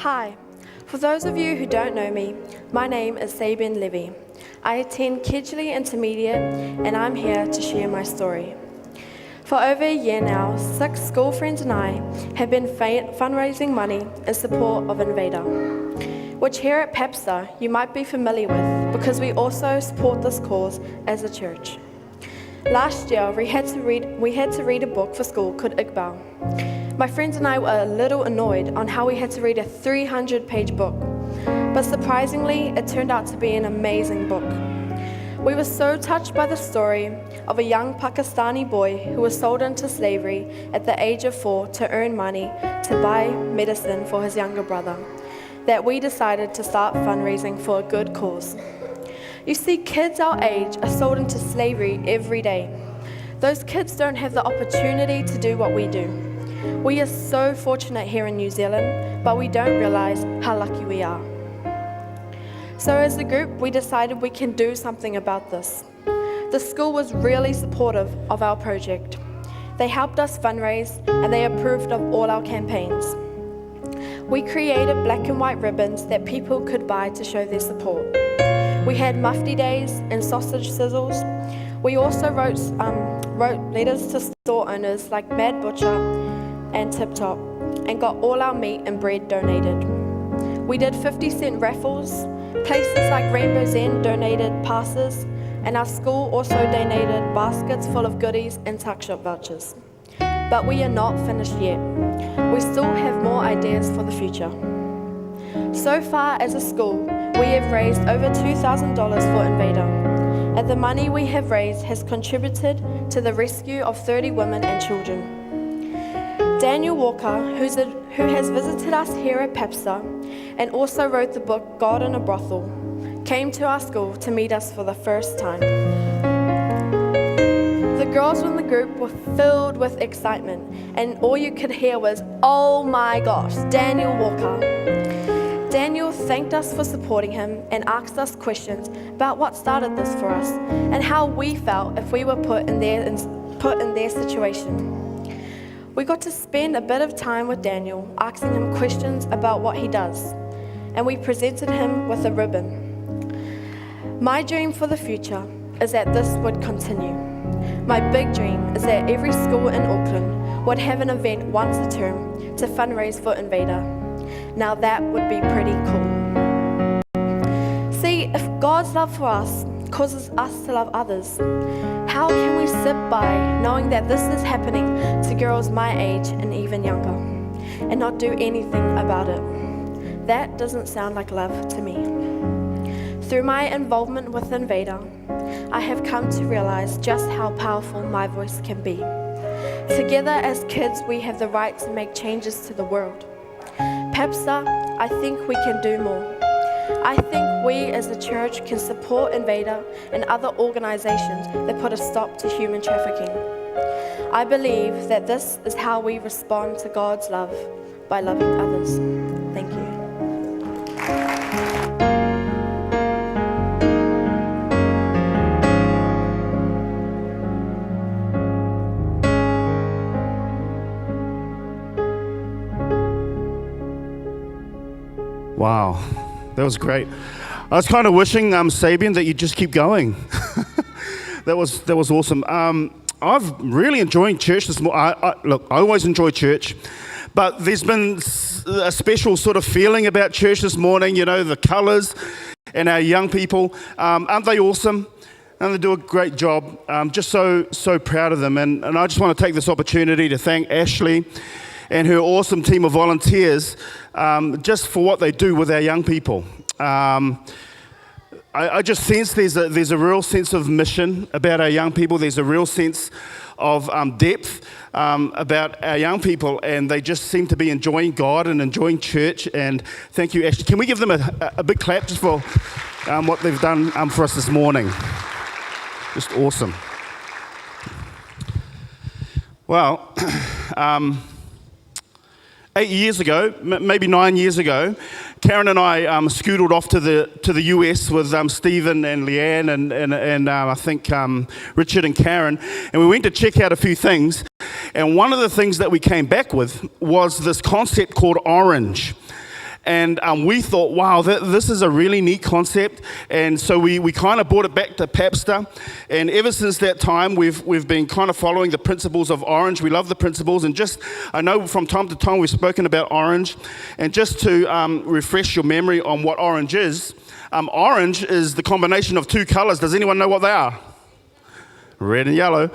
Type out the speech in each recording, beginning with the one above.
Hi, for those of you who don't know me, my name is Sabine Levy. I attend Kedgley Intermediate and I'm here to share my story. For over a year now, 6 school friends and I have been fundraising money in support of Invader, which here at Papsda you might be familiar with because we also support this cause as a church. Last year we had to read a book for school called Iqbal. My friends and I were a little annoyed on how we had to read a 300-page book, but surprisingly it turned out to be an amazing book. We were so touched by the story of a young Pakistani boy who was sold into slavery at the age of 4 to earn money to buy medicine for his younger brother, that we decided to start fundraising for a good cause. You see, kids our age are sold into slavery every day. Those kids don't have the opportunity to do what we do. We are so fortunate here in New Zealand, but we don't realise how lucky we are. So as a group, we decided we can do something about this. The school was really supportive of our project. They helped us fundraise and they approved of all our campaigns. We created black and white ribbons that people could buy to show their support. We had mufti days and sausage sizzles. We also wrote letters to store owners like Mad Butcher and Tip Top and got all our meat and bread donated. We did 50-cent raffles. Places like Rainbow Zen donated passes, and our school also donated baskets full of goodies and tuck shop vouchers. But we are not finished yet. We still have more ideas for the future. So far as a school, we have raised over $2,000 for Invader, and the money we have raised has contributed to the rescue of 30 women and children. Daniel Walker, who has visited us here at Papsda and also wrote the book God in a Brothel, came to our school to meet us for the first time. The girls in the group were filled with excitement and all you could hear was, "Oh my gosh, Daniel Walker." Daniel thanked us for supporting him and asked us questions about what started this for us and how we felt if we were put in their situation. We got to spend a bit of time with Daniel, asking him questions about what he does, and we presented him with a ribbon. My dream for the future is that this would continue. My big dream is that every school in Auckland would have an event once a term to fundraise for Invader. Now that would be pretty cool. See, if God's love for us causes us to love others, how can we sit by knowing that this is happening to girls my age and even younger and not do anything about it? That doesn't sound like love to me. Through my involvement with Invader, I have come to realize just how powerful my voice can be. Together as kids, we have the right to make changes to the world. Papsda, I think we can do more. I think we as a church can support Invader and other organisations that put a stop to human trafficking. I believe that this is how we respond to God's love, by loving others. Thank you. Wow, that was great. I was kind of wishing, Sabine, that you'd just keep going. That was awesome. I've really enjoyed church this morning. Look, I always enjoy church, but there's been a special sort of feeling about church this morning. You know, the colours and our young people. Aren't they awesome? And they do a great job. I'm just so proud of them. And I just want to take this opportunity to thank Ashley and her awesome team of volunteers just for what they do with our young people. I just sense there's a real sense of mission about our young people. There's a real sense of depth about our young people, and they just seem to be enjoying God and enjoying church. And thank you, Ashley. Can we give them a big clap just for what they've done for us this morning? Just awesome. Well, 8 years ago, maybe 9 years ago, Karen and I scootled off to the US with Stephen and Leanne and I think Richard and Karen, and we went to check out a few things. And one of the things that we came back with was this concept called Orange. And we thought, wow, this is a really neat concept. And so we kind of brought it back to Papsda. And ever since that time, we've been kind of following the principles of Orange. We love the principles. And I know from time to time we've spoken about Orange. And just to refresh your memory on what Orange is the combination of two colors. Does anyone know what they are? Red and yellow.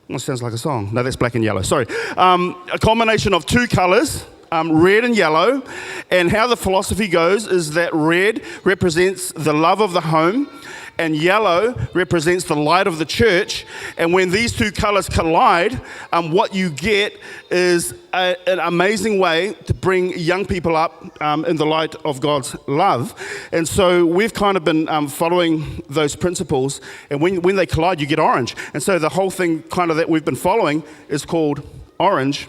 Well, sounds like a song. No, that's black and yellow. Sorry. A combination of two colors, red and yellow. And how the philosophy goes is that red represents the love of the home, and yellow represents the light of the church. And when these two colors collide, what you get is an amazing way to bring young people up in the light of God's love. And so we've kind of been following those principles, and when they collide, you get orange. And so the whole thing kind of that we've been following is called Orange.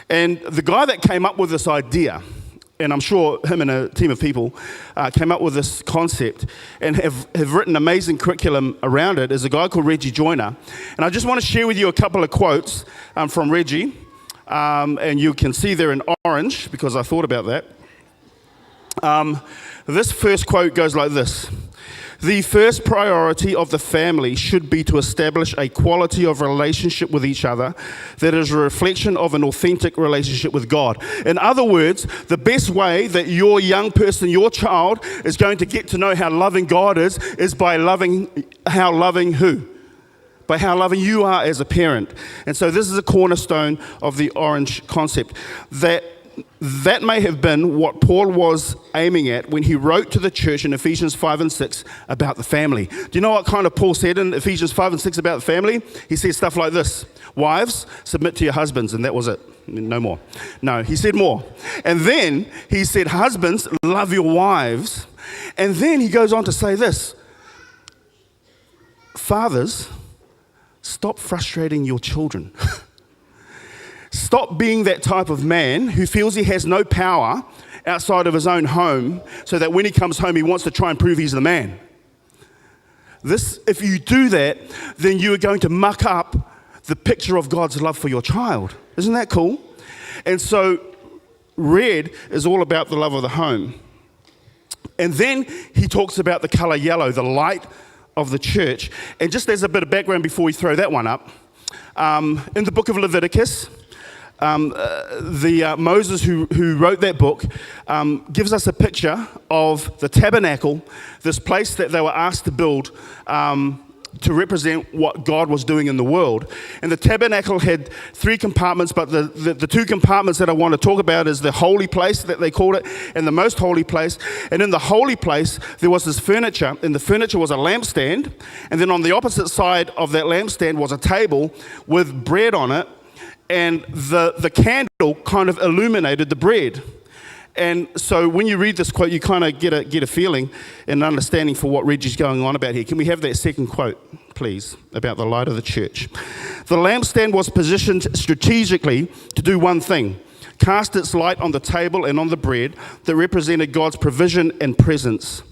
And the guy that came up with this idea, and I'm sure him and a team of people came up with this concept and have written amazing curriculum around it, is a guy called Reggie Joyner. And I just want to share with you a couple of quotes from Reggie. And you can see they're in orange because I thought about that. This first quote goes like this. The first priority of the family should be to establish a quality of relationship with each other that is a reflection of an authentic relationship with God. In other words, the best way that your young person, your child, is going to get to know how loving God is by how loving you are as a parent. And so this is a cornerstone of the orange concept. That may have been what Paul was aiming at when he wrote to the church in Ephesians 5 and 6 about the family. Do you know what kind of Paul said in Ephesians 5 and 6 about the family? He said stuff like this. Wives, submit to your husbands, and that was it. No more. No, he said more. And then he said, husbands, love your wives. And then he goes on to say this. Fathers, stop frustrating your children. Stop being that type of man who feels he has no power outside of his own home, so that when he comes home, he wants to try and prove he's the man. If you do that, then you are going to muck up the picture of God's love for your child. Isn't that cool? And so red is all about the love of the home. And then he talks about the color yellow, the light of the church. And just as a bit of background before we throw that one up, in the book of Leviticus, Moses who wrote that book gives us a picture of the tabernacle, this place that they were asked to build to represent what God was doing in the world. And the tabernacle had 3 compartments, but the 2 compartments that I want to talk about is the holy place that they called it, and the most holy place. And in the holy place, there was this furniture, and the furniture was a lampstand, and then on the opposite side of that lampstand was a table with bread on it, and the candle kind of illuminated the bread. And so when you read this quote, you kind of get a feeling and an understanding for what Reggie's going on about here. Can we have that second quote, please, about the light of the church? The lampstand was positioned strategically to do one thing: cast its light on the table and on the bread that represented God's provision and presence.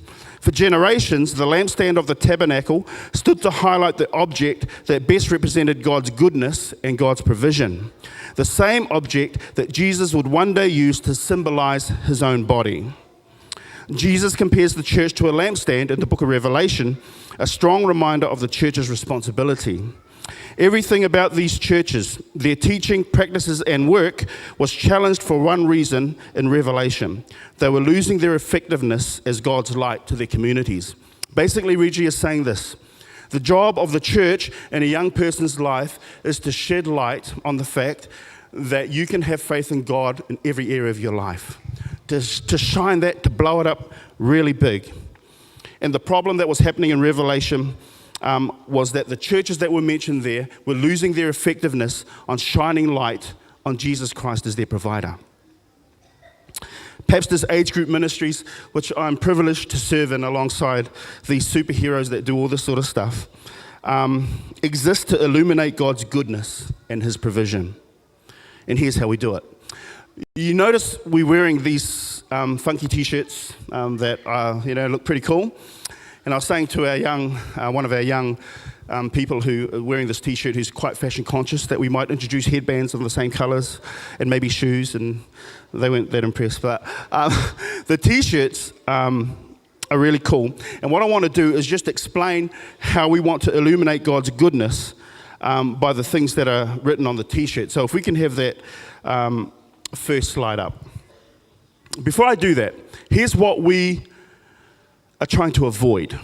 For generations, the lampstand of the tabernacle stood to highlight the object that best represented God's goodness and God's provision. The same object that Jesus would one day use to symbolize his own body. Jesus compares the church to a lampstand in the book of Revelation, a strong reminder of the church's responsibility. Everything about these churches, their teaching, practices, and work was challenged for one reason in Revelation. They were losing their effectiveness as God's light to their communities. Basically, Reggie is saying this: the job of the church in a young person's life is to shed light on the fact that you can have faith in God in every area of your life, to shine that, to blow it up really big. And the problem that was happening in Revelation was that the churches that were mentioned there were losing their effectiveness on shining light on Jesus Christ as their provider. Papsda's age group ministries, which I'm privileged to serve in alongside these superheroes that do all this sort of stuff, exist to illuminate God's goodness and his provision. And here's how we do it. You notice we're wearing these funky t-shirts that look pretty cool. And I was saying to one of our young people who are wearing this T-shirt who's quite fashion conscious that we might introduce headbands of the same colours and maybe shoes, and they weren't that impressed. But the T-shirts are really cool. And what I want to do is just explain how we want to illuminate God's goodness by the things that are written on the T-shirt. So if we can have that first slide up. Before I do that, here's what we are trying to avoid.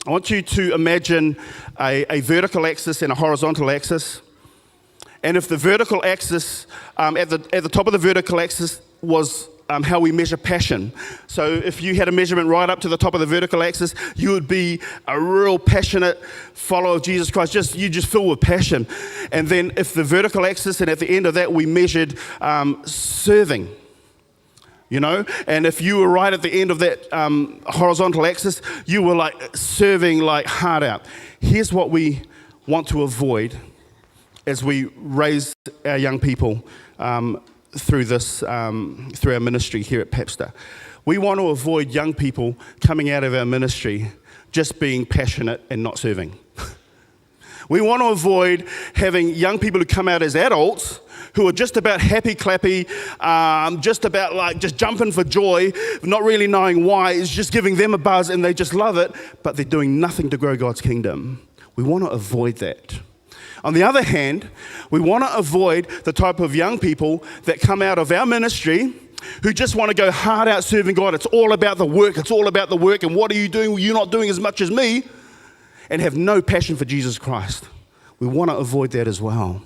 I want you to imagine a vertical axis and a horizontal axis. And if the vertical axis, at the top of the vertical axis was how we measure passion. So if you had a measurement right up to the top of the vertical axis, you would be a real passionate follower of Jesus Christ. You just fill with passion. And then if the vertical axis, and at the end of that we measured serving. You know, and if you were right at the end of that horizontal axis, you were like serving like hard out. Here's what we want to avoid as we raise our young people through our ministry here at Papsda. We want to avoid young people coming out of our ministry just being passionate and not serving. We want to avoid having young people who come out as adults who are just about happy clappy, just jumping for joy, not really knowing why. It's just giving them a buzz and they just love it, but they're doing nothing to grow God's kingdom. We want to avoid that. On the other hand, we want to avoid the type of young people that come out of our ministry who just want to go hard out serving God. It's all about the work. It's all about the work. And what are you doing? Well, you're not doing as much as me. And have no passion for Jesus Christ. We want to avoid that as well.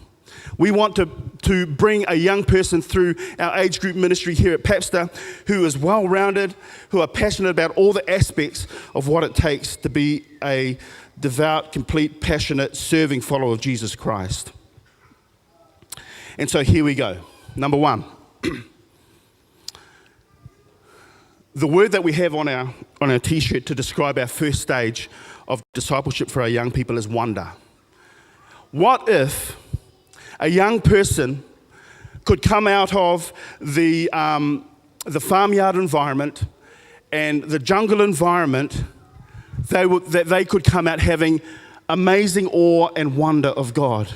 We want to bring a young person through our age group ministry here at Papsda who is well-rounded, who are passionate about all the aspects of what it takes to be a devout, complete, passionate, serving follower of Jesus Christ. And so here we go. Number one. The word that we have on our T-shirt to describe our first stage of discipleship for our young people is wonder. What if a young person could come out of the farmyard environment and the jungle environment, that they could come out having amazing awe and wonder of God?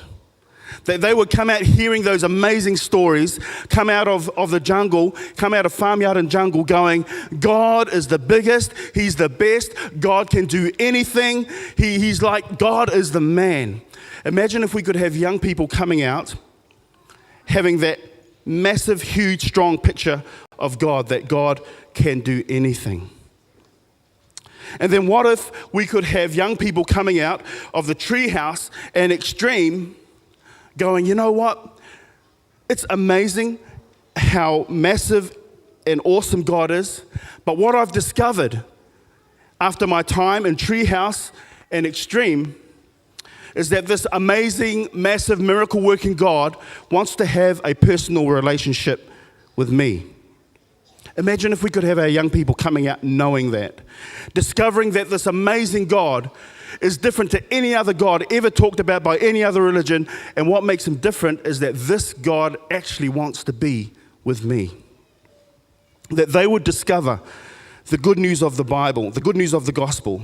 That they would come out hearing those amazing stories, come out of the jungle, come out of farmyard and jungle going, God is the biggest, He's the best, God can do anything, He's like, God is the man. Imagine if we could have young people coming out having that massive, huge, strong picture of God, that God can do anything. And then what if we could have young people coming out of the treehouse and extreme going, you know what? It's amazing how massive and awesome God is. But what I've discovered after my time in treehouse and extreme is that this amazing, massive, miracle-working God wants to have a personal relationship with me. Imagine if we could have our young people coming out knowing that, discovering that this amazing God is different to any other God ever talked about by any other religion, and what makes him different is that this God actually wants to be with me. That they would discover the good news of the Bible, the good news of the gospel,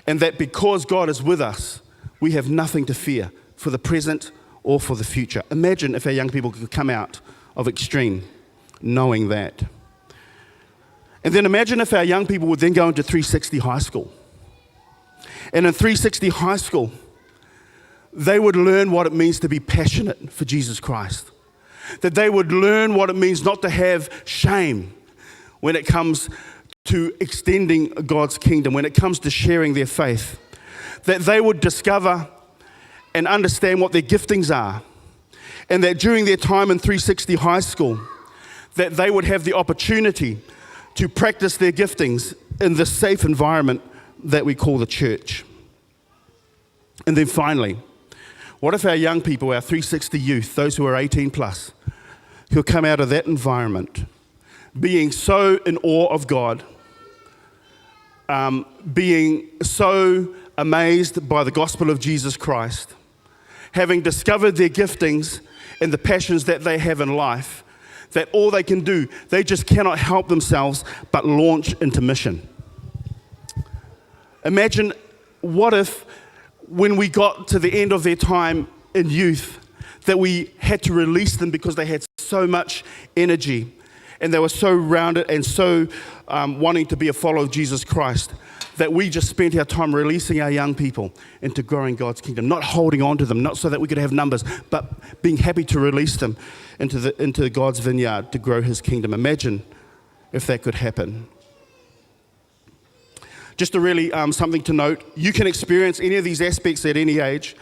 and that because God is with us, we have nothing to fear for the present or for the future. Imagine if our young people could come out of extreme knowing that. And then imagine if our young people would then go into 360 high school. And in 360 high school, they would learn what it means to be passionate for Jesus Christ. That they would learn what it means not to have shame when it comes to extending God's kingdom, when it comes to sharing their faith. That they would discover and understand what their giftings are. And that during their time in 360 high school, that they would have the opportunity to practice their giftings in this safe environment that we call the church. And then finally, what if our young people, our 360 youth, those who are 18 plus, who come out of that environment, being so in awe of God, being so amazed by the gospel of Jesus Christ, having discovered their giftings and the passions that they have in life, that all they can do, they just cannot help themselves but launch into mission. Imagine what if when we got to the end of their time in youth that we had to release them because they had so much energy and they were so rounded and so wanting to be a follower of Jesus Christ, that we just spent our time releasing our young people into growing God's kingdom, not holding on to them, not so that we could have numbers, but being happy to release them into God's vineyard to grow his kingdom. Imagine if that could happen. Just a really something to note, you can experience any of these aspects at any age.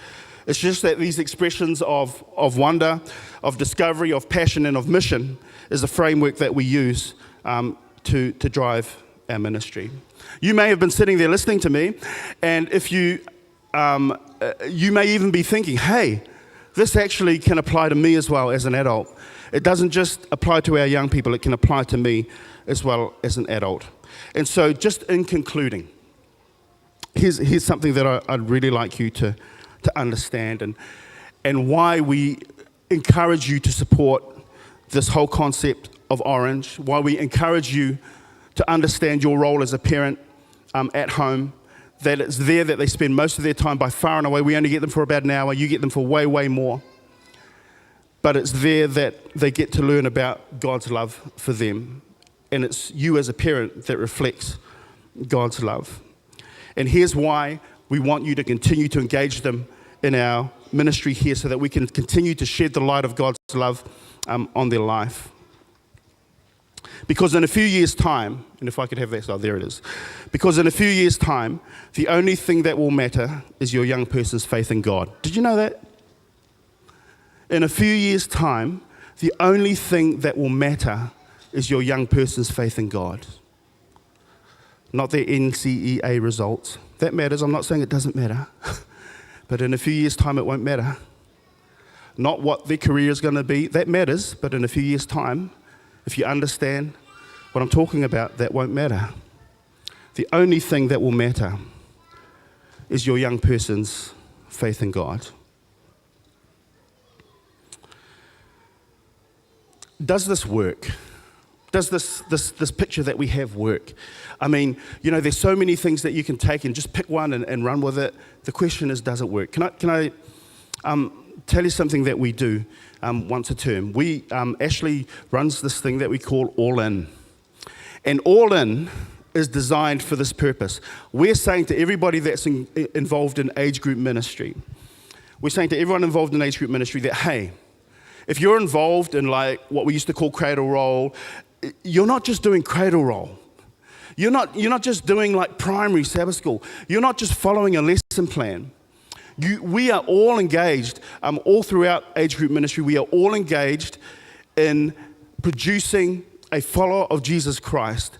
It's just that these expressions of wonder, of discovery, of passion, and of mission is a framework that we use to drive our ministry. You may have been sitting there listening to me, and if you may even be thinking, hey, this actually can apply to me as well as an adult. It doesn't just apply to our young people, it can apply to me as well as an adult. And so just in concluding, here's something that I'd really like you to understand and why we encourage you to support this whole concept of Orange, why we encourage you to understand your role as a parent at home, that it's there that they spend most of their time by far and away. We only get them for about an hour, you get them for way, way more. But it's there that they get to learn about God's love for them. And it's you as a parent that reflects God's love. And here's why we want you to continue to engage them in our ministry here so that we can continue to shed the light of God's love on their life. Because in a few years' time, and if I could have that, oh, there it is. Because in a few years' time, the only thing that will matter is your young person's faith in God. Did you know that? In a few years' time, the only thing that will matter is your young person's faith in God. Not their NCEA results. That matters. I'm not saying it doesn't matter. But in a few years' time, it won't matter. Not what their career is going to be. That matters. But in a few years' time, if you understand what I'm talking about, that won't matter. The only thing that will matter is your young person's faith in God. Does this work? Does this picture that we have work? I mean, there's so many things that you can take and just pick one and run with it. The question is, does it work? Can I tell you something that we do once a term? Ashley runs this thing that we call All In. And All In is designed for this purpose. We're saying to everybody that's involved in age group ministry, we're saying to everyone involved in age group ministry that, hey, if you're involved in like what we used to call cradle roll, you're not just doing cradle roll. You're not just doing like primary Sabbath school. You're not just following a lesson plan. We are all engaged, all throughout age group ministry, we are all engaged in producing a follower of Jesus Christ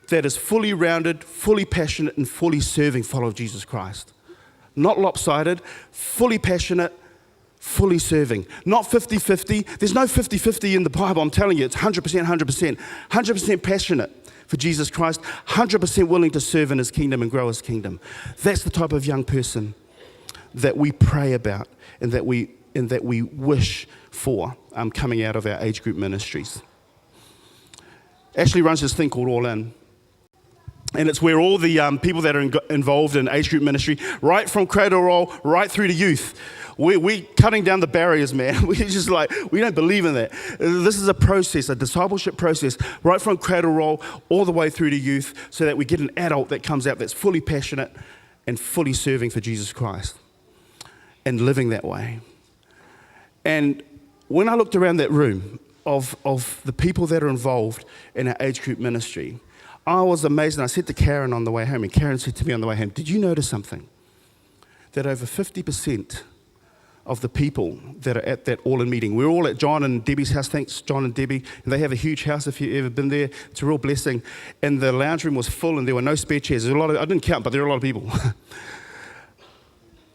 that is fully rounded, fully passionate, and fully serving follower of Jesus Christ. Not lopsided, fully passionate, fully serving. Not 50-50. There's no 50-50 in the Bible, I'm telling you. It's 100%, 100%. 100% passionate for Jesus Christ, 100% willing to serve in his kingdom and grow his kingdom. That's the type of young person that we pray about and that we wish for coming out of our age group ministries. Ashley runs this thing called All In. And it's where all the people that are involved in age group ministry, right from cradle roll, right through to youth, we're cutting down the barriers, man. We're just like, we don't believe in that. This is a process, a discipleship process, right from cradle roll all the way through to youth, so that we get an adult that comes out that's fully passionate and fully serving for Jesus Christ and living that way. And when I looked around that room of the people that are involved in our age group ministry, I was amazed, and I said to Karen on the way home, and Karen said to me on the way home, did you notice something? That over 50% of the people that are at that All-In meeting, we're all at John and Debbie's house, thanks John and Debbie, and they have a huge house if you've ever been there. It's a real blessing. And the lounge room was full, and there were no spare chairs. There's I didn't count, but there were a lot of people.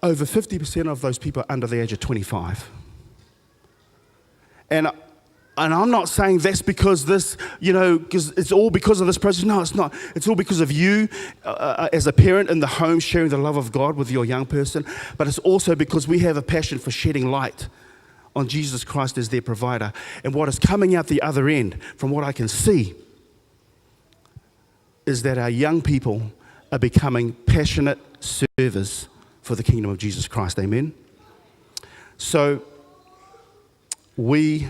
Over 50% of those people are under the age of 25. And I'm not saying that's because this, because it's all because of this process. No, it's not. It's all because of you as a parent in the home sharing the love of God with your young person. But it's also because we have a passion for shedding light on Jesus Christ as their provider. And what is coming out the other end, from what I can see, is that our young people are becoming passionate servers for the kingdom of Jesus Christ. Amen. So we